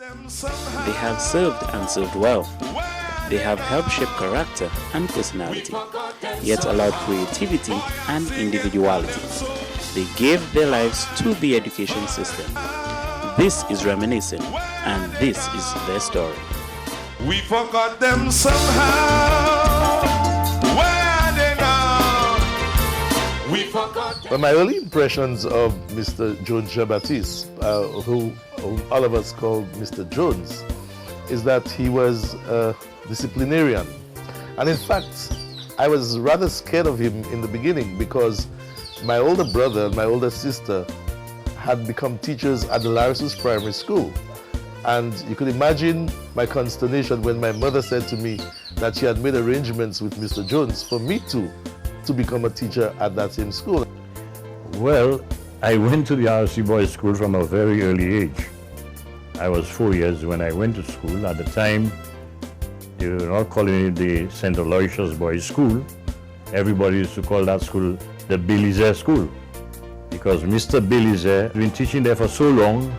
They have served and served well. They have helped shape character and personality, yet allowed creativity and individuality. They gave their lives to the education system. This is Reminiscing, and this is their story. We forgot them somehow. Where are they now? We forgot them. Well, my early impressions of Mr. Jones Jn Baptiste, who all of us call Mr. Jones, is that he was a disciplinarian. And in fact, I was rather scared of him in the beginning because my older brother and my older sister had become teachers at the Aloysius Primary School. And you could imagine my consternation when my mother said to me that she had made arrangements with Mr. Jones for me to become a teacher at that same school. Well, I went to the RC Boys School from a very early age. I was 4 years when I went to school. At the time, they were not calling it the St. Aloysius Boys School. Everybody used to call that school the Belize School, because Mr. Belize had been teaching there for so long,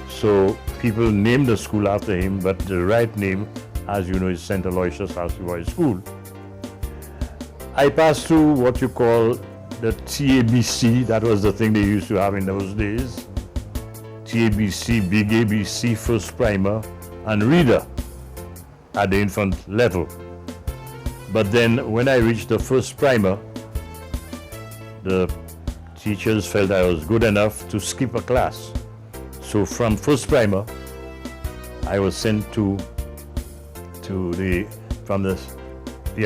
so people named the school after him, but the right name, as you know, is St. Aloysius R.C. Boys School. I passed through what you call the TABC. That was the thing they used to have in those days. TABC, Big ABC, First Primer, and Reader at the infant level. But then when I reached the First Primer, the teachers felt I was good enough to skip a class. So from First Primer, I was sent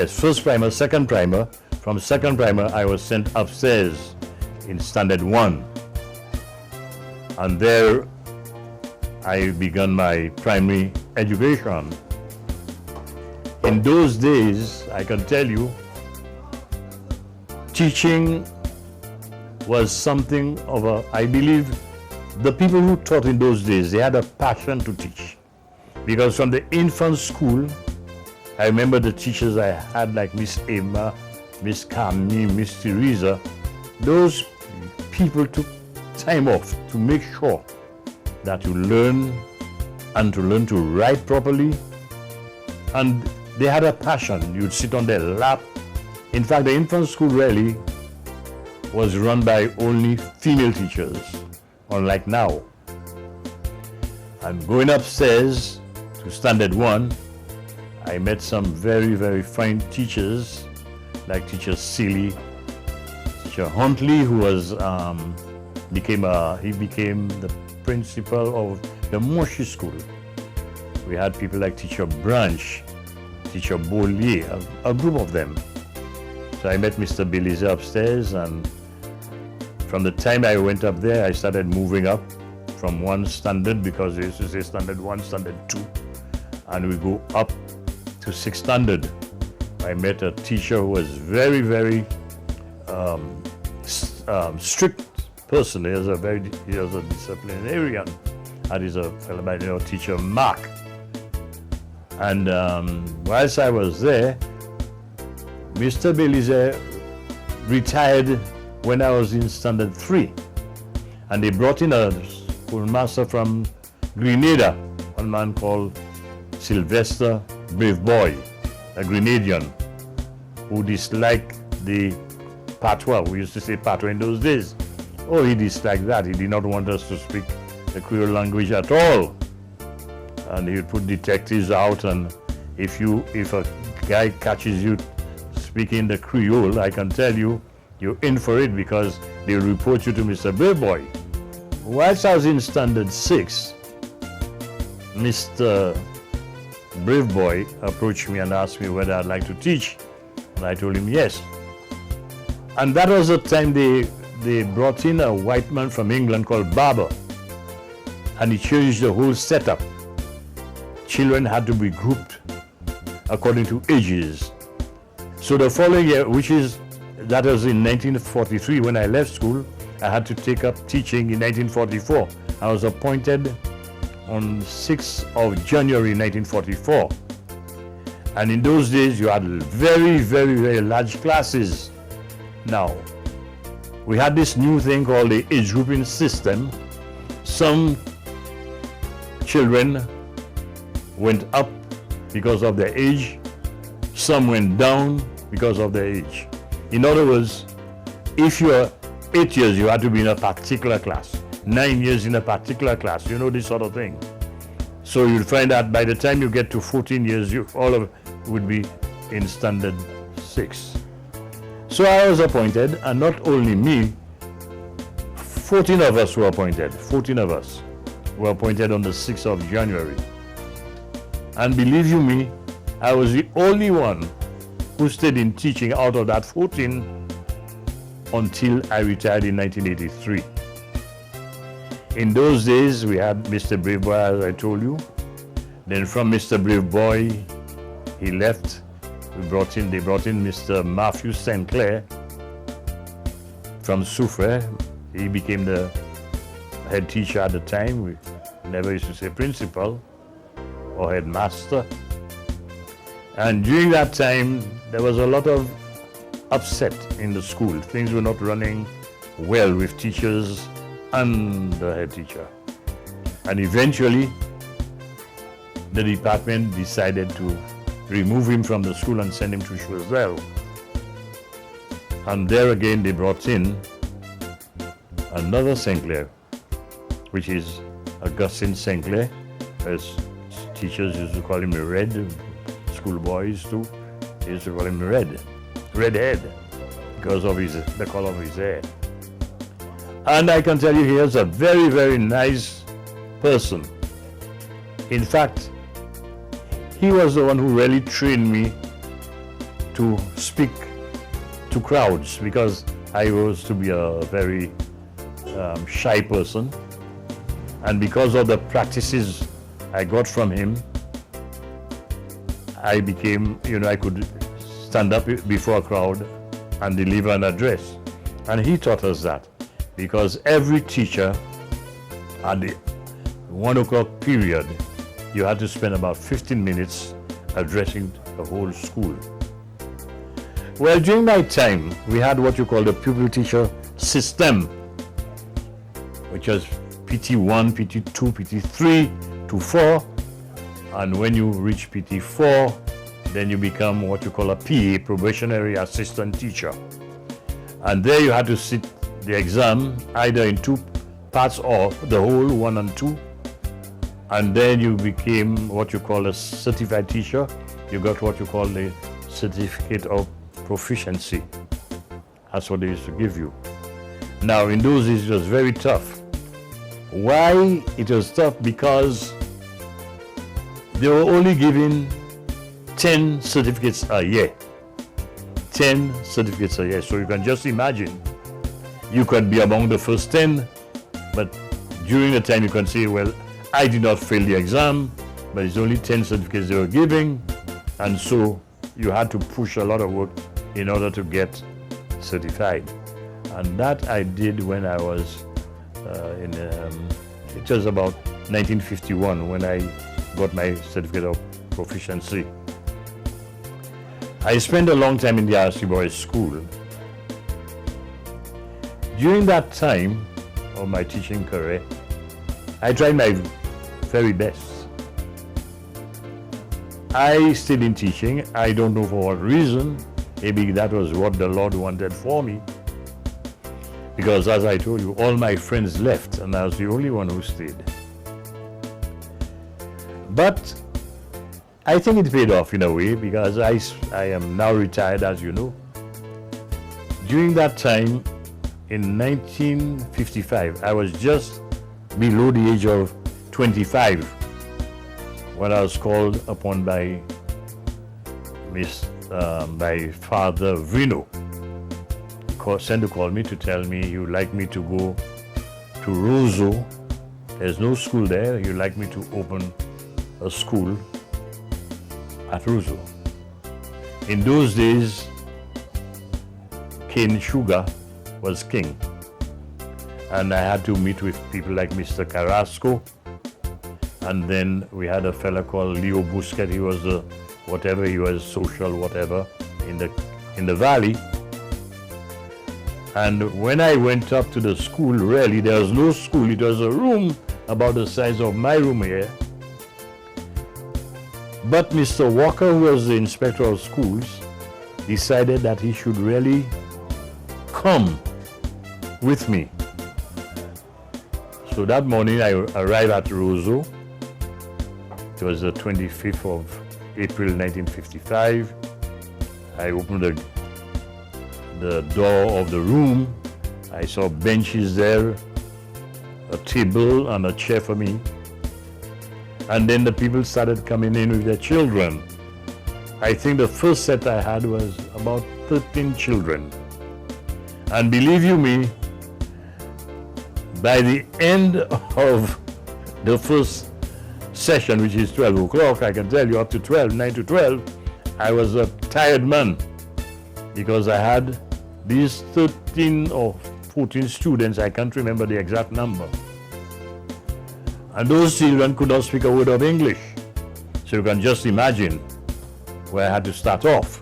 First Primer, Second Primer. From Second Primer, I was sent upstairs in Standard 1. And there I began my primary education. In those days, I can tell you, teaching was something of I believe the people who taught in those days, they had a passion to teach. Because from the infant school, I remember the teachers I had, like Miss Emma, Miss Cammy, Miss Teresa. Those people took time off to make sure that you learn and to learn to write properly. And they had a passion. You'd sit on their lap. In fact, the infant school really was run by only female teachers, unlike now. And going upstairs to Standard 1, I met some very, very fine teachers, like Teacher Seeley, Teacher Huntley, who was became the principal of the Moshi School. We had people like Teacher Branch, Teacher Bollier, a group of them. So I met Mr. Belize upstairs, and from the time I went up there, I started moving up from one standard, because they used to say Standard 1, Standard 2, and we go up to 6th standard. I met a teacher who was very, very strict person. He was a disciplinarian, and he's a fellow by the name of Teacher Mark. And whilst I was there, Mr. Belize retired when I was in Standard 3, and they brought in a schoolmaster from Grenada, one man called Sylvester Brave Boy, a Grenadian, who disliked the patois. We used to say patois in those days. Oh, he disliked that. He did not want us to speak the Creole language at all. And he would put detectives out, and if a guy catches you speaking the Creole, I can tell you, you're in for it, because they'll report you to Mr. Brave Boy. Whilst I was in Standard 6, Mr. Brave Boy approached me and asked me whether I'd like to teach, and I told him yes. And that was the time they brought in a white man from England called Barber, and he changed the whole setup. Children had to be grouped according to ages. So the following year, that was in 1943, when I left school, I had to take up teaching in 1944. I was appointed on 6th of January 1944. And in those days, you had very, very, very large classes. Now, we had this new thing called the age grouping system. Some children went up because of their age, some went down because of their age. In other words, if you are 8 years, you had to be in a particular class, 9 years in a particular class, this sort of thing. So you'll find that by the time you get to 14 years, all of would be in standard 6. So I was appointed, and not only me, 14 of us were appointed. 14 of us were appointed on the 6th of January. And believe you me, I was the only one who stayed in teaching out of that 14 until I retired in 1983. In those days, we had Mr. Brave Boy, as I told you. Then from Mr. Brave Boy, he left. They brought in Mr. Matthew St. Clair from Soufrière. He became the head teacher at the time. We never used to say principal or headmaster. And during that time, there was a lot of upset in the school. Things were not running well with teachers and the head teacher. And eventually, the department decided to remove him from the school and send him to Choiseul. And there again, they brought in another St. Clair, which is Augustine St. Clair, as teachers used to call him Red, schoolboys too, they used to call him Redhead, because of the color of his hair. And I can tell you, he is a very, very nice person. In fact, he was the one who really trained me to speak to crowds, because I was to be a very shy person. And because of the practices I got from him, I became, I could stand up before a crowd and deliver an address. And he taught us that, because every teacher at the 1 o'clock period, you had to spend about 15 minutes addressing the whole school. Well, during my time, we had what you call the pupil teacher system, which was PT1, PT2, PT3 to 4. And when you reach PT4, then you become what you call a PA, probationary assistant teacher. And there you had to sit the exam either in 2 parts or the whole 1 and 2. And then you became what you call a certified teacher. You got what you call the certificate of proficiency. That's what they used to give you. Now, in those days, it was very tough. Why it was tough? Because they were only giving 10 certificates a year. 10 certificates a year. So you can just imagine, you could be among the first 10, but during the time you can say, well, I did not fail the exam, but it's only 10 certificates they were giving, and so you had to push a lot of work in order to get certified. And that I did when I was it was about 1951 when I got my certificate of proficiency. I spent a long time in the R.C. Boys School. During that time of my teaching career, I tried my very best. I stayed in teaching. I don't know for what reason. Maybe that was what the Lord wanted for me. Because as I told you, all my friends left and I was the only one who stayed. But I think it paid off in a way, because I am now retired, as you know. During that time, in 1955, I was just below the age of 25 when I was called upon by by Father Vrino. Sent to call me to tell me he would like me to go to Roseau. There's no school there. He'd like me to open a school at Roseau. In those days, cane sugar was king. And I had to meet with people like Mr. Carrasco. And then we had a fella called Leo Busquet. He was he was social whatever in the valley. And when I went up to the school, really, there was no school. It was a room about the size of my room here. But Mr. Walker, who was the inspector of schools, decided that he should really come with me. So that morning I arrived at Roseau. It was the 25th of April 1955. I opened the door of the room. I saw benches there, a table and a chair for me. And then the people started coming in with their children. I think the first set I had was about 13 children. And believe you me, by the end of the first session, which is 12 o'clock, I can tell you up to 12, 9 to 12, I was a tired man because I had these 13 or 14 students, I can't remember the exact number. And those children could not speak a word of English. So you can just imagine where I had to start off.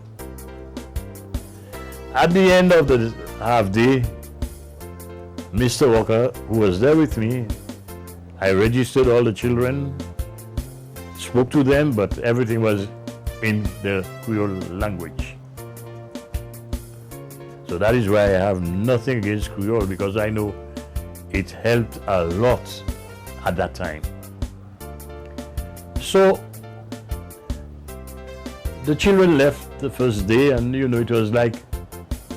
At the end of the half day, Mr. Walker, who was there with me, I registered all the children, spoke to them, but everything was in the Creole language. So that is why I have nothing against Creole, because I know it helped a lot at that time. So the children left the first day, and it was like,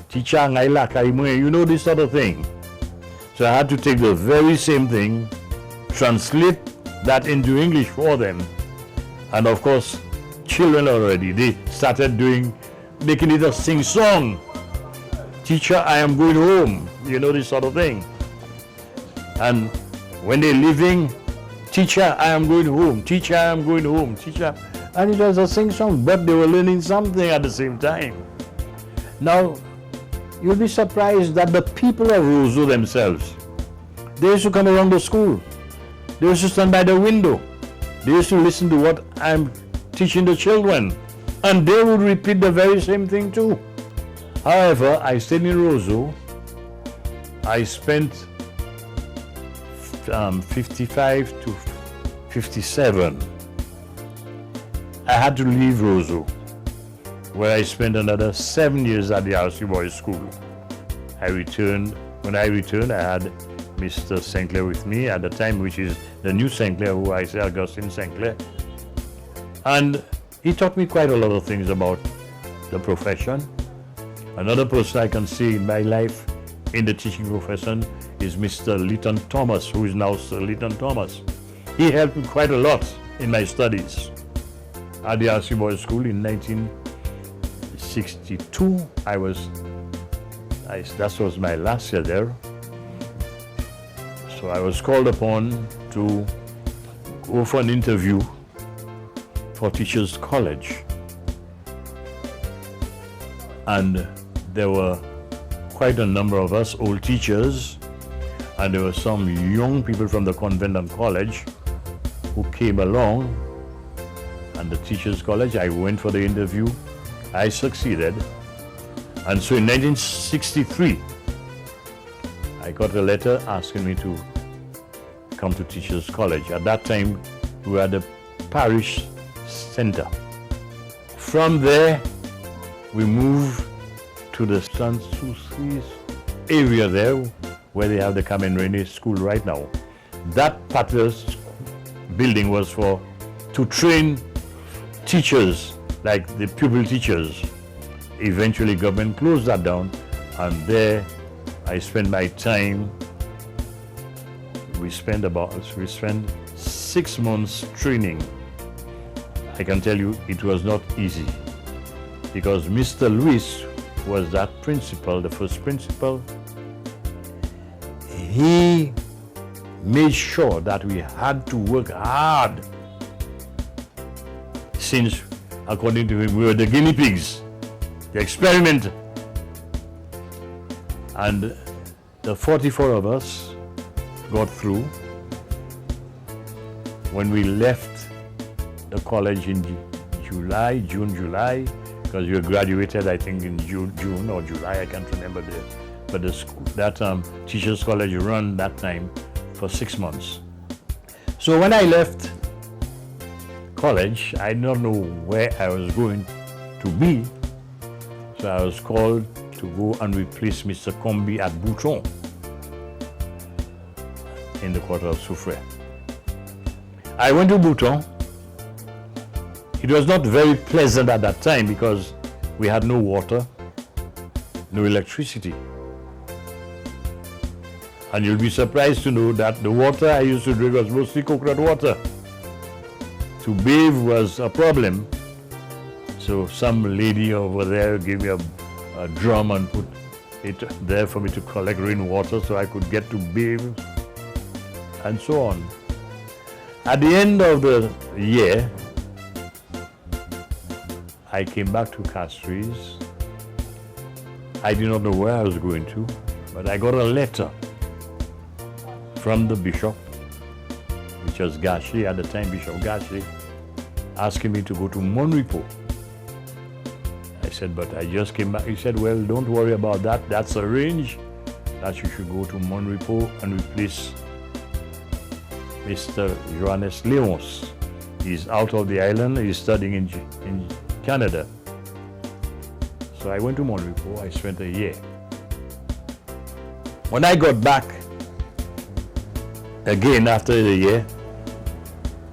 teacher, this sort of thing. So I had to take the very same thing, translate that into English for them. And of course, children already, they started making it a sing-song. Teacher, I am going home, this sort of thing. And when they're leaving, teacher, I am going home, teacher, I am going home, teacher. And it was a sing-song, but they were learning something at the same time. Now, you'll be surprised that the people of Roseau themselves, they used to come around the school. They used to stand by the window. They used to listen to what I'm teaching the children. And they would repeat the very same thing too. However, I stayed in Roseau. I spent 55 to 57. I had to leave Roseau, where I spent another 7 years at the R.C. Boys School. When I returned, I had Mr. St. Clair with me at the time, which is the new St. Clair, who I say Augustine St. Clair. And he taught me quite a lot of things about the profession. Another person I can see in my life in the teaching profession is Mr. Lytton Thomas, who is now Sir Lytton Thomas. He helped me quite a lot in my studies. At the R.C. Boys School in 1962, that was my last year there. So I was called upon to go for an interview for Teachers College. And there were quite a number of us old teachers, and there were some young people from the convent and college who came along. And the Teachers College, I went for the interview. I succeeded. And so in 1963, I got a letter asking me to come to Teachers College. At that time, we were at the parish center. From there, we moved to the St. Soucis area there, where they have the Carmen Rainey School right now. That particular building was to train teachers, like the pupil teachers. Eventually, government closed that down, and there I spent my time. We spent 6 months training. I can tell you it was not easy, because Mr. Luis was that principal, the first principal. He made sure that we had to work hard, since, according to him, we were the guinea pigs, the experiment. And the 44 of us got through. When we left the college in July, because we graduated, I think, in June or July, I can't remember but the school, that Teachers College run that time for 6 months. So when I left college, I did not know where I was going to be. So I was called to go and replace Mr. Combi at Bouton in the quarter of Soufrière. I went to Bouton. It was not very pleasant at that time because we had no water, no electricity. And you'll be surprised to know that the water I used to drink was mostly coconut water. To bathe was a problem. So some lady over there gave me a drum and put it there for me to collect rainwater so I could get to bathe and so on. At the end of the year, I came back to Castries. I did not know where I was going to, but I got a letter from the bishop, which was Gachet at the time, Bishop Gachet, asking me to go to Monrepo. I said, but I just came back. He said, well, don't worry about that. That's arranged that you should go to Monrepo and replace Mr. Johannes Leons. He's out of the island. He's studying in Canada. So I went to Monrepo. I spent a year. When I got back, again after the year,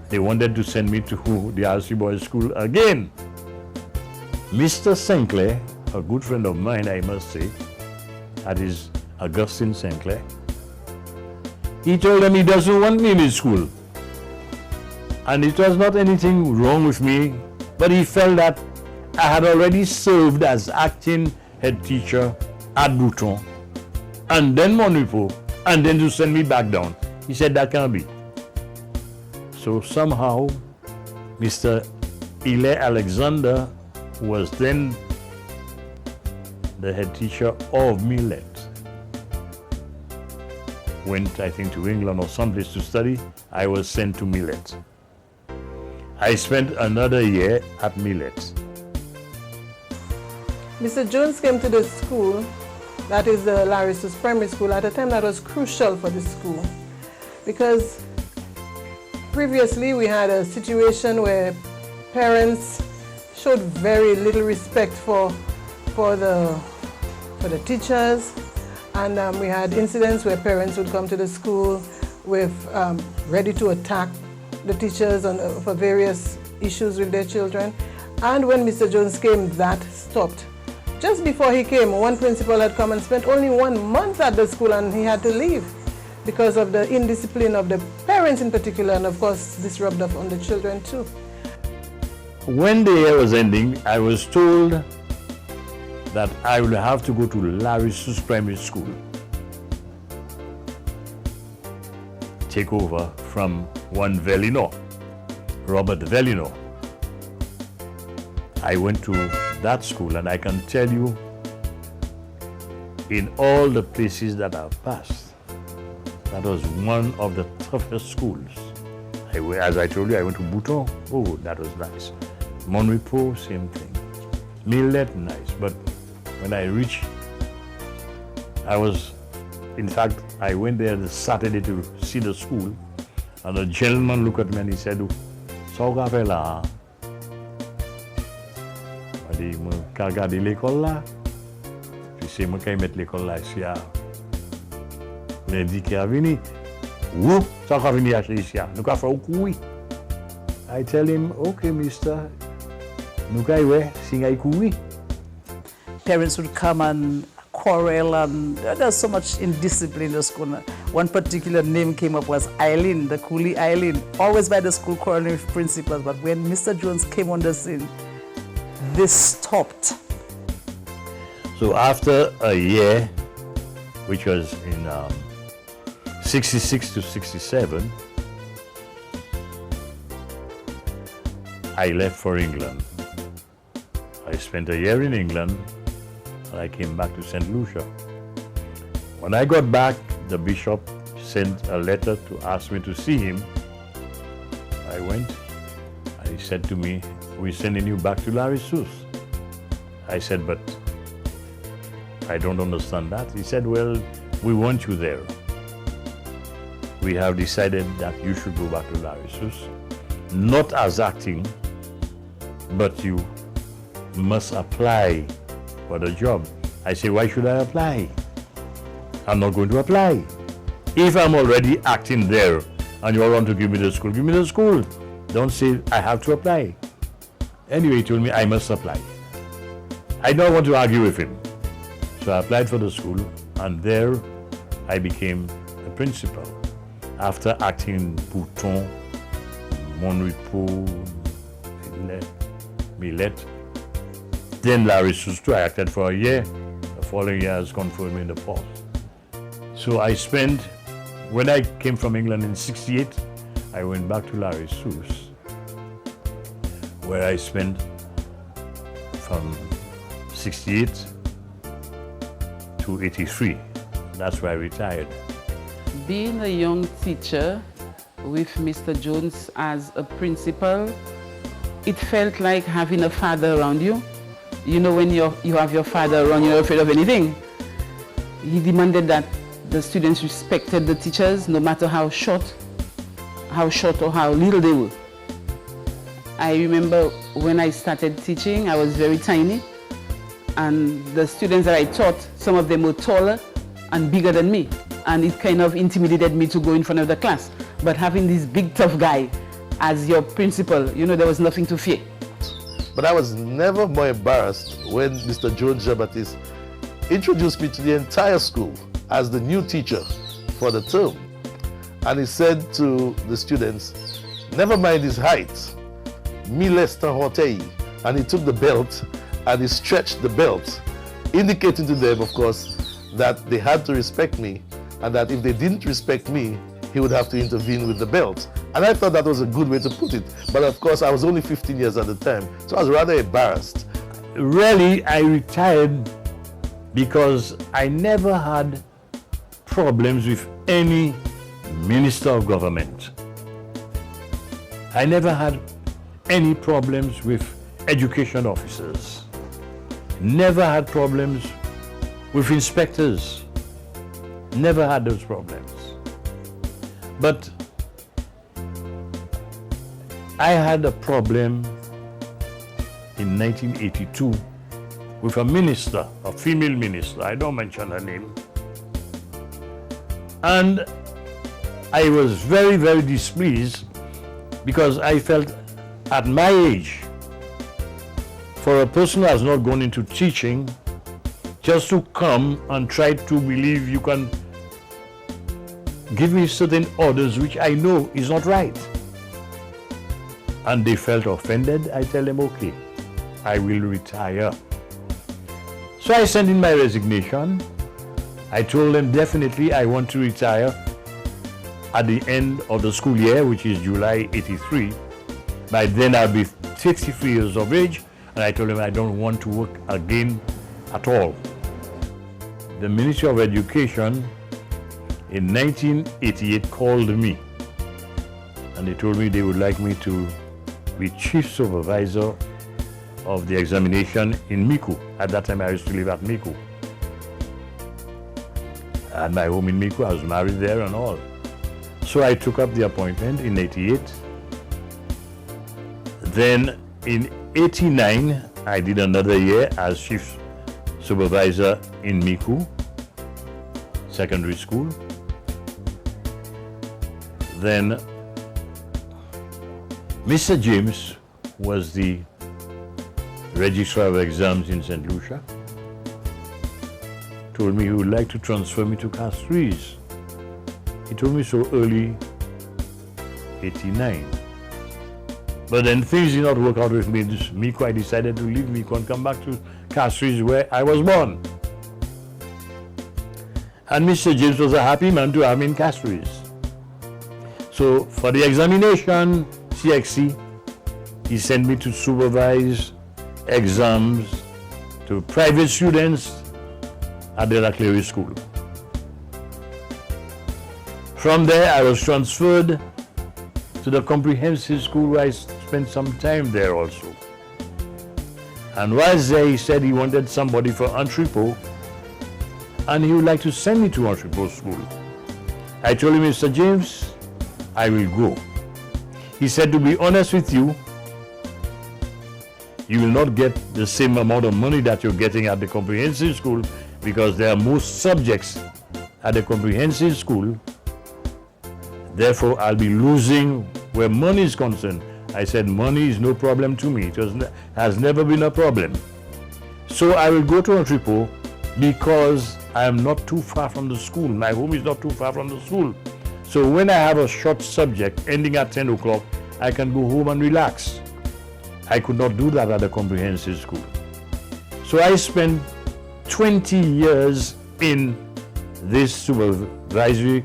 they wanted to send me to the RC Boys School again. Mr. Sinclair, a good friend of mine, I must say, that is Augustine Sinclair, he told them he doesn't want me in his school. And it was not anything wrong with me, but he felt that I had already served as acting head teacher at Bouton, and then Monrepo, and then to send me back down. He said that can't be. So somehow, Mr. Ile Alexander, who was then the head teacher of Millet, went, I think, to England or someplace to study. I was sent to Millet. I spent another year at Millet. Mr. Jones came to the school, that is the Larissus Primary School, at a time that was crucial for the school, because previously we had a situation where parents showed very little respect for the teachers, and we had incidents where parents would come to the school with ready to attack the teachers for various issues with their children. And when Mr. Jones came, that stopped. Just before he came, one principal had come and spent only 1 month at the school, and he had to leave because of the indiscipline of the parents in particular, and of course this rubbed off on the children too. When the year was ending, I was told that I would have to go to Larissus Primary School, take over from one Velino, Robert Velino. I went to that school, and I can tell you, in all the places that I've passed, that was one of the toughest schools. As I told you, I went to Bouton. Oh, that was nice. Monrepo, same thing. Millet, nice. But when I reached, in fact, I went there this Saturday to see the school, and a gentleman looked at me and he said, "So ka fe la?" I dit, "Moi, ka regarder l'école là." Puis c'est moi qui mettre l'école là ici. Lundi qui a venu, "Où ça ka venir ici? Nous ka faire au couille." I tell him, "Okay, mister, nous ka iwe singa couille." Parents would come and quarrel, and there's so much indiscipline in the school. One particular name came up was Eileen, the coolie Eileen, always by the school quarreling with principals. But when Mr. Jones came on the scene, this stopped. So after a year, which was in 66 to 67, I left for England. I spent a year in England, and I came back to St. Lucia. When I got back, the bishop sent a letter to ask me to see him. I went, and he said to me, "We're sending you back to Larissus." I said, "But I don't understand that." He said, "Well, we want you there. we have decided that you should go back to Aloysius, not as acting, but you must apply for the job. I say, why should I apply? I'm not going to apply. If I'm already acting there and you all want to give me the school, give me the school. Don't say I have to apply. Anyway, he told me I must apply. I don't want to argue with him. So I applied for the school, and there I became a principal. After acting in Bouton, Mon Repos, Millet, then Aloysius too, I acted for a year. The following year I was confirmed in the post. So I spent, when I came from England in '68, I went back to Aloysius, where I spent from '68 to '83. That's where I retired. Being a young teacher with Mr. Jones as a principal, it felt like having a father around you. You know, when you have your father around, you're not afraid of anything. He demanded that the students respected the teachers, no matter how short or how little they were. I remember when I started teaching, I was very tiny, and the students that I taught, some of them were taller and bigger than me, and it kind of intimidated me to go in front of the class. But having this big tough guy as your principal, you know, there was nothing to fear. But I was never more embarrassed when Mr. Jones Jn Baptiste introduced me to the entire school as the new teacher for the term. And he said to the students, never mind his height, mi lesta hotei. And he took the belt and he stretched the belt, indicating to them, of course, that they had to respect me, and that if they didn't respect me, he would have to intervene with the belt. And I thought that was a good way to put it. But of course, I was only 15 years at the time, so I was rather embarrassed. Really, I retired because I never had problems with any minister of government. I never had any problems with education officers. Never had problems with inspectors. Never had those problems. But I had a problem in 1982 with a minister, a female minister, I don't mention her name. And I was very, very displeased because I felt at my age, for a person who has not gone into teaching, just to come and try to believe you can give me certain orders which I know is not right. And they felt offended. I tell them, okay, I will retire. So I sent in my resignation. I told them definitely I want to retire at the end of the school year, which is July '83. By then I'll be 63 years of age, and I told them I don't want to work again at all. The Ministry of Education in 1988 called me, and they told me they would like me to be chief supervisor of the examination in Miku. At that time I used to live at Miku. I had my home in Miku, I was married there and all. So I took up the appointment in '88. Then in '89, I did another year as chief supervisor in Miku Secondary School. Then Mr. James was the registrar of exams in St. Lucia. Told me he would like to transfer me to Castries. He told me so early '89. But then things did not work out with me. Miku, I decided to leave Miku and come back to Castries where I was born. And Mr. James was a happy man to have me in Castries. So for the examination, CXC, he sent me to supervise exams to private students at the La Clery School. From there, I was transferred to the comprehensive school where I spent some time there also. And whilst there, he said he wanted somebody for Entrepot, and he would like to send me to Entrepot School. I told him, Mr. James, I will go. He said, to be honest with you, you will not get the same amount of money that you're getting at the comprehensive school, because there are more subjects at the comprehensive school. Therefore, I'll be losing where money is concerned. I said, money is no problem to me. It has never been a problem. So I will go to Entrepot because I am not too far from the school. My home is not too far from the school. So when I have a short subject ending at 10 o'clock, I can go home and relax. I could not do that at a comprehensive school. So I spent 20 years in this supervisory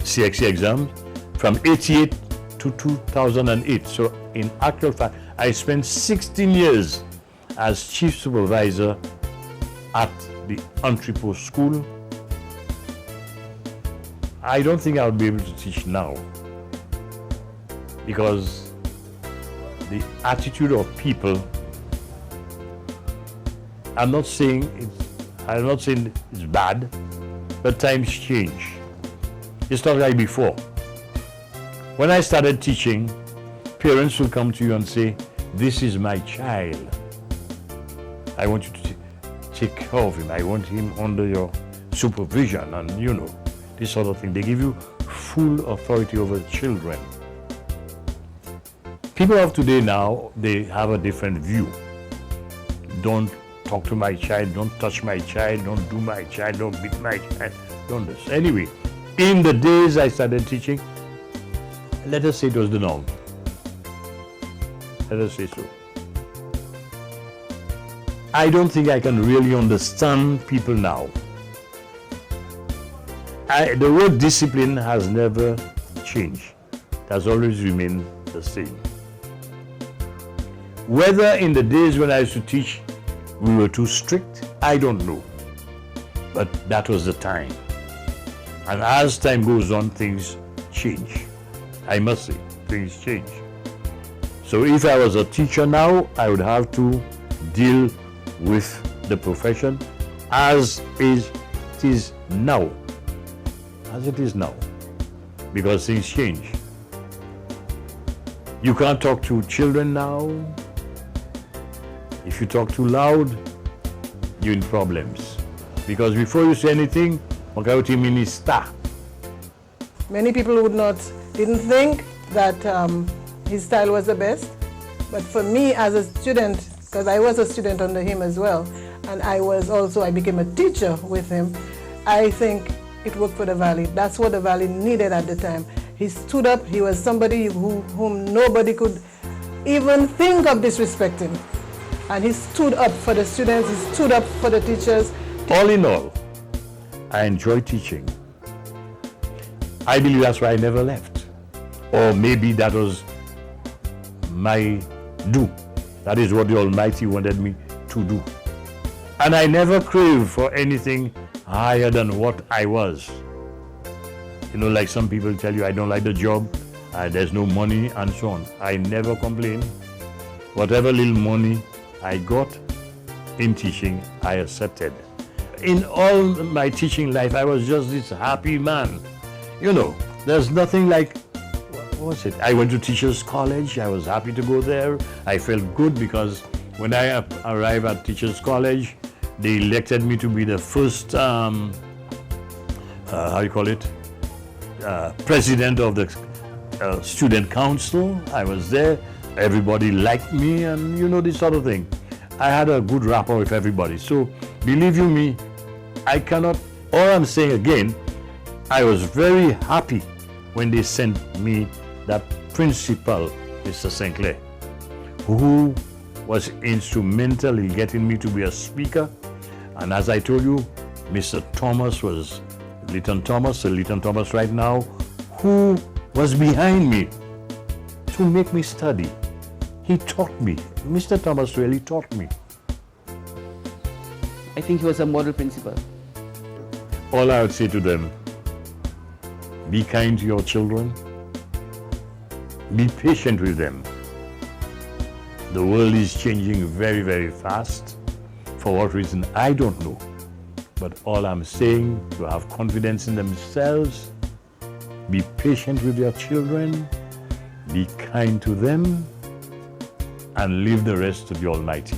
CXC exam from 88 to 2008. So in actual fact, I spent 16 years as chief supervisor at the Entrepot school. I don't think I'll be able to teach now, because the attitude of people, I'm not saying it's bad, but times change. It's not like before. When I started teaching, parents will come to you and say, this is my child. I want you to take care of him. I want him under your supervision, and this sort of thing. They give you full authority over children. People of today now, they have a different view. Don't talk to my child, don't touch my child, don't do my child, don't beat my child, don't do this. Anyway, in the days I started teaching, let us say it was the norm. Let us say so. I don't think I can really understand people now. The word discipline has never changed. It has always remained the same. Whether in the days when I used to teach we were too strict, I don't know. But that was the time. And as time goes on, things change. I must say, things change. So if I was a teacher now, I would have to deal with the profession as it is now. As it is now. Because things change. You can't talk to children now. If you talk too loud, you're in problems. Because before you say anything, wakauti minister. Many people didn't think that his style was the best. But for me as a student, because I was a student under him as well, and I became a teacher with him, I think it worked for the Valley. That's what the Valley needed at the time. He stood up. He was somebody whom nobody could even think of disrespecting. And he stood up for the students, he stood up for the teachers. All in all, I enjoy teaching. I believe that's why I never left. Or maybe that was my due. That is what the Almighty wanted me to do. And I never craved for anything higher than what I was. Like some people tell you, I don't like the job, there's no money, and so on. I never complained. Whatever little money I got in teaching, I accepted. In all my teaching life, I was just this happy man. There's nothing like, what was it? I went to Teachers College. I was happy to go there. I felt good because when I arrived at Teachers College, they elected me to be the first, president of the student council. I was there. Everybody liked me, and this sort of thing. I had a good rapport with everybody. So believe you me, all I'm saying again, I was very happy when they sent me that principal, Mr. Sinclair, who was instrumental in getting me to be a speaker. And as I told you, Mr. Thomas was Leighton Thomas right now, who was behind me to make me study. He taught me. Mr. Thomas really taught me. I think he was a model principal. All I would say to them, be kind to your children. Be patient with them. The world is changing very, very fast. For what reason, I don't know. But all I'm saying, to have confidence in themselves, be patient with your children, be kind to them, and leave the rest to the Almighty.